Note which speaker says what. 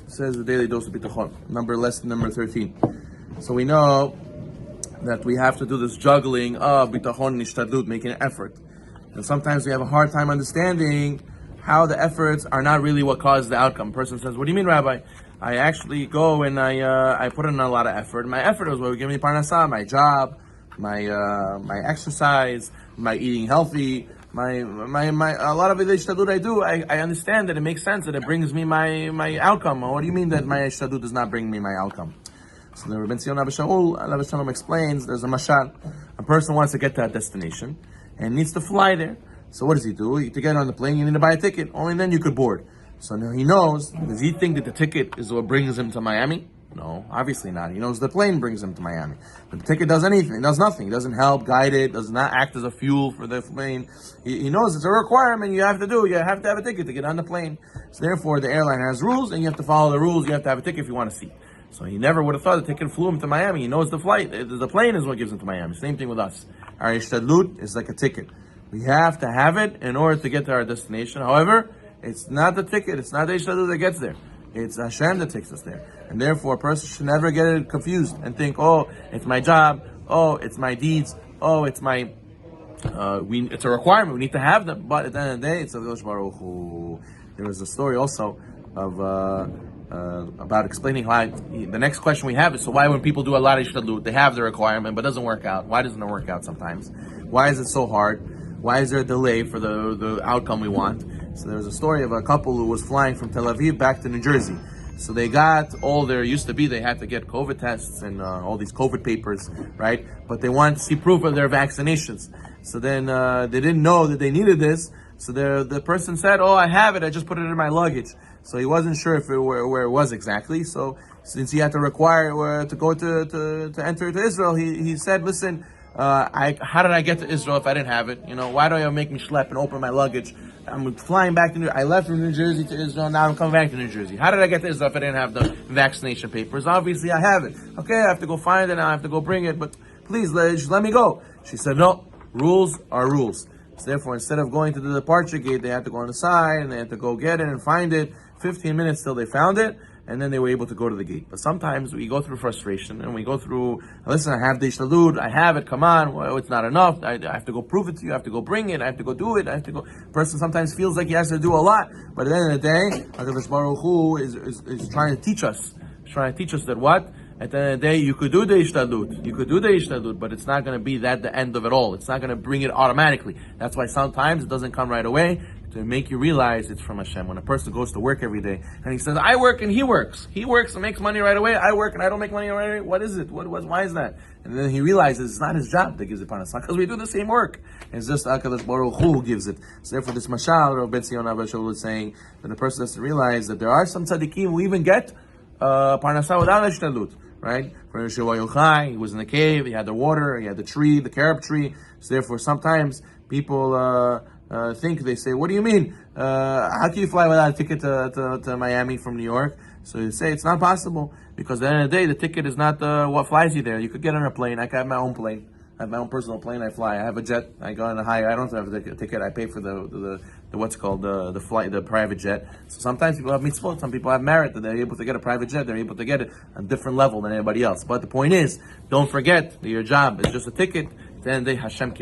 Speaker 1: says the daily dose of Bitachon, number 13. So we know that we have to do this juggling of Bitachon and Ishtadlut, making an effort. And sometimes we have a hard time understanding how the efforts are not really what caused the outcome. A person says, what do you mean, Rabbi? I actually go and I put in a lot of effort. My effort was what would give me parnasah, my job, my exercise, my eating healthy, my a lot of the ishtadlut I do. I understand that it makes sense that it brings me my outcome. What do you mean that my ishtadlut does not bring me my outcome? So the Rabbi Zino explains there's a mashal. A person wants to get to that destination and needs to fly there. So what does he do? To get on the plane, you need to buy a ticket. Only then you could board. So now he knows. Does he think that the ticket is what brings him to Miami? No, obviously not. He knows the plane brings him to Miami. But the ticket does anything. It does nothing. It doesn't help guide it. Does not act as a fuel for the plane. He knows it's a requirement you have to do. You have to have a ticket to get on the plane. So therefore, the airline has rules, and you have to follow the rules. You have to have a ticket if you want to see. So he never would have thought the ticket flew him to Miami. He knows the flight. The plane is what gives him to Miami. Same thing with us. Our ishtadlut is like a ticket. We have to have it in order to get to our destination. However, it's not the ticket. It's not the ishtadlut that gets there. It's Hashem that takes us there. And therefore, a person should never get it confused and think, oh, it's my job. Oh, it's my deeds. Oh, it's my... it's a requirement. We need to have them. But at the end of the day, it's a Kadosh Baruch Hu. There was a story also of... about explaining why the next question we have is, so why when people do a lot of ishtadlut, they have the requirement but it doesn't work out? Why doesn't it work out sometimes? Why is it so hard? Why is there a delay for the outcome we want? So there's a story of a couple who was flying from Tel Aviv back to New Jersey. So they got all there used to be, they had to get COVID tests and all these COVID papers, right? But they wanted to see proof of their vaccinations. So then they didn't know that they needed this. So the person said, oh, I have it, I just put it in my luggage. So he wasn't sure if where it was exactly. So since he had to require to go to enter to Israel, he said, listen, how did I get to Israel if I didn't have it? Why do you make me schlep and open my luggage? I'm flying back to I left from New Jersey to Israel, now I'm coming back to New Jersey. How did I get to Israel if I didn't have the vaccination papers? Obviously I have it. Okay, I have to go find it now, I have to go bring it, but please, let me go. She said, no, rules are rules. So therefore, instead of going to the departure gate, they had to go on the side, and they had to go get it and find it. 15 minutes till they found it, and then they were able to go to the gate. But sometimes we go through frustration, and we go through, listen, I have the ishtadlut, I have it, come on, well, it's not enough, I have to go prove it to you, I have to go bring it, I have to go do it, I have to go. Person sometimes feels like he has to do a lot, but at the end of the day, HaKadosh Baruch Hu is trying to teach us. He's trying to teach us that what? At the end of the day, you could do the ishtadlut, but it's not going to be that the end of it all. It's not going to bring it automatically. That's why sometimes it doesn't come right away, to make you realize it's from Hashem. When a person goes to work every day and he says, I work and he works. He works and makes money right away. I work and I don't make money right away. What is it? Why is that? And then he realizes it's not his job that gives it parnasah, because we do the same work. It's just HaKadosh Baruch Hu who gives it. So therefore this mashal, Rabbi Zino is saying that the person has to realize that there are some tzaddikim who even get parnasah without ishtadlut. Right? For Yeshua Yochai, he was in the cave, he had the water, he had the tree, the carob tree. So therefore sometimes people they say, what do you mean? How can you fly without a ticket to Miami from New York? So you say it's not possible, because at the end of the day, the ticket is not what flies you there. You could get on a plane. I can have my own plane. I have my own personal plane. I fly. I have a jet. I go on a high. I don't have a ticket. I pay for the what's called the flight, the private jet. So sometimes people have mitzvot. Some people have merit that they're able to get a private jet. They're able to get it on a different level than anybody else. But the point is, don't forget that your job is just a ticket. Then Hashem can.